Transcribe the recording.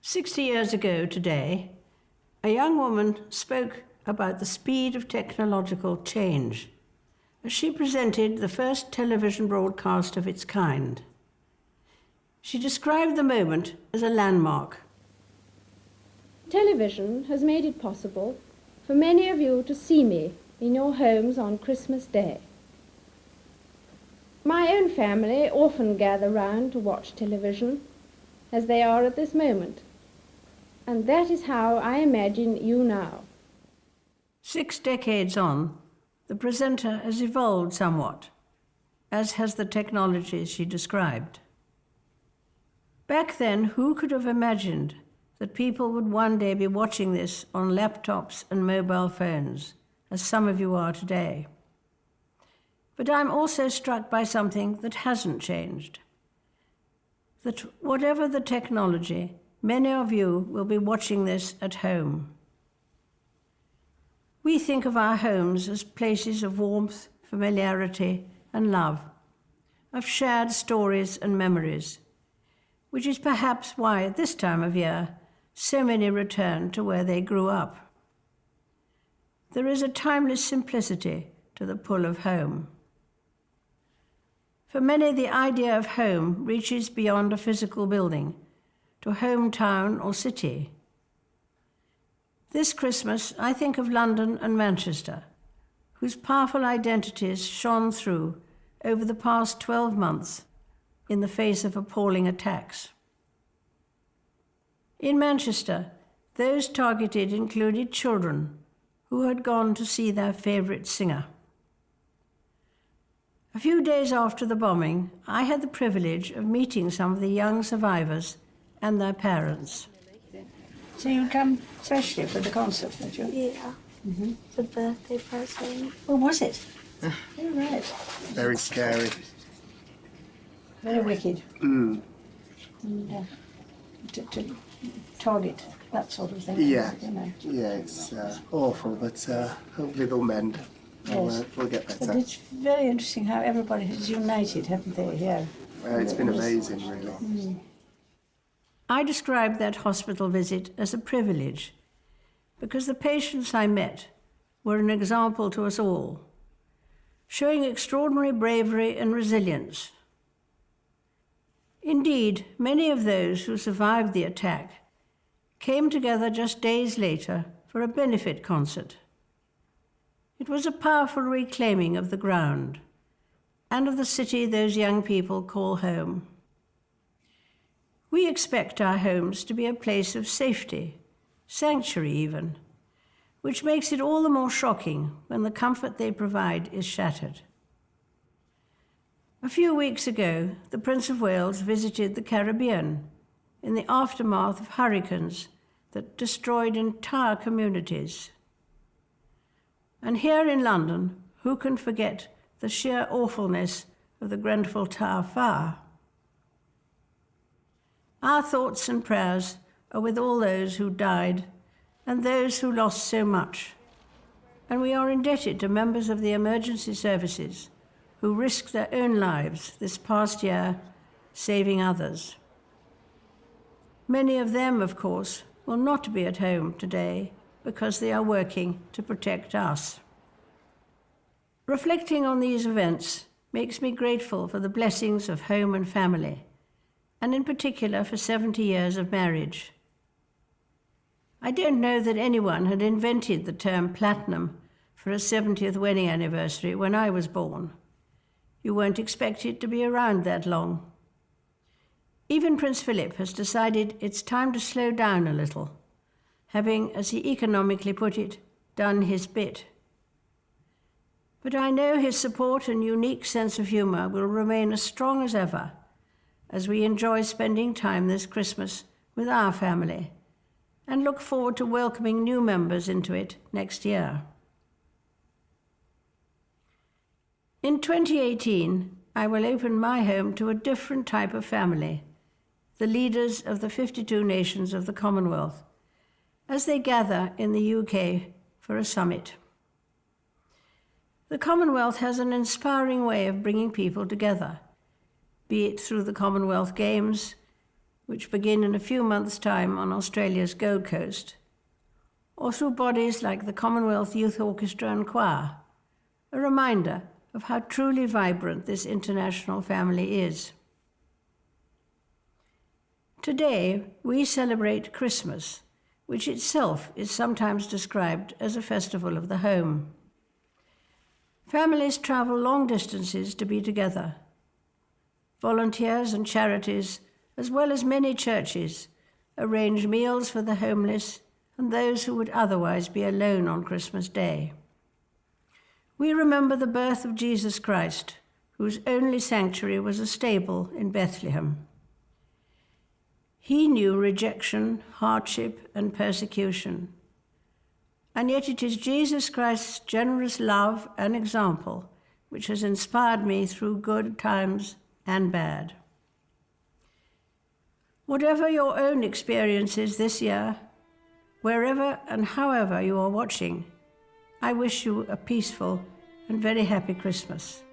60 years ago today, a young woman spoke about the speed of technological change as she presented the first television broadcast of its kind. She described the moment as a landmark. Television has made it possible for many of you to see me in your homes on Christmas Day. My own family often gather round to watch television, as they are at this moment. And that is how I imagine you now. 6 decades on, the presenter has evolved somewhat, as has the technology she described. Back then, who could have imagined that people would one day be watching this on laptops and mobile phones, as some of you are today? But I'm also struck by something that hasn't changed. That whatever the technology, many of you will be watching this at home. We think of our homes as places of warmth, familiarity, and love, of shared stories and memories, which is perhaps why at this time of year, so many return to where they grew up. There is a timeless simplicity to the pull of home. For many, the idea of home reaches beyond a physical building, to hometown or city. This Christmas, I think of London and Manchester, whose powerful identities shone through over the past 12 months in the face of appalling attacks. In Manchester, those targeted included children who had gone to see their favourite singer. A few days after the bombing, I had the privilege of meeting some of the young survivors and their parents. So you come especially for the concert, did you? Yeah. Mm-hmm. The birthday present. What was it? Oh, right. Very scary. Very wicked. Mm. And, to target that sort of thing. Yeah. You know. Yeah, it's awful, but hopefully they'll mend. Yes. We'll get But better. it's very interesting how everybody has united, haven't they, here? It's been amazing, really. Mm. I described that hospital visit as a privilege because the patients I met were an example to us all, showing extraordinary bravery and resilience. Indeed, many of those who survived the attack came together just days later for a benefit concert. It was a powerful reclaiming of the ground and of the city those young people call home. We expect our homes to be a place of safety, sanctuary even, which makes it all the more shocking when the comfort they provide is shattered. A few weeks ago, the Prince of Wales visited the Caribbean in the aftermath of hurricanes that destroyed entire communities. And here in London, who can forget the sheer awfulness of the Grenfell Tower fire? Our thoughts and prayers are with all those who died and those who lost so much. And we are indebted to members of the emergency services who risked their own lives this past year, saving others. Many of them, of course, will not be at home today because they are working to protect us. Reflecting on these events makes me grateful for the blessings of home and family, and in particular for 70 years of marriage. I don't know that anyone had invented the term platinum for a 70th wedding anniversary when I was born. You won't expect it to be around that long. Even Prince Philip has decided it's time to slow down a little, having, as he economically put it, done his bit. But I know his support and unique sense of humour will remain as strong as ever as we enjoy spending time this Christmas with our family and look forward to welcoming new members into it next year. In 2018, I will open my home to a different type of family, the leaders of the 52 nations of the Commonwealth, as they gather in the UK for a summit. The Commonwealth has an inspiring way of bringing people together, be it through the Commonwealth Games, which begin in a few months' time on Australia's Gold Coast, or through bodies like the Commonwealth Youth Orchestra and Choir, a reminder of how truly vibrant this international family is. Today, we celebrate Christmas, which itself is sometimes described as a festival of the home. Families travel long distances to be together. Volunteers and charities, as well as many churches, arrange meals for the homeless and those who would otherwise be alone on Christmas Day. We remember the birth of Jesus Christ, whose only sanctuary was a stable in Bethlehem. He knew rejection, hardship, and persecution. And yet it is Jesus Christ's generous love and example which has inspired me through good times and bad. Whatever your own experiences this year, wherever and however you are watching, I wish you a peaceful and very happy Christmas.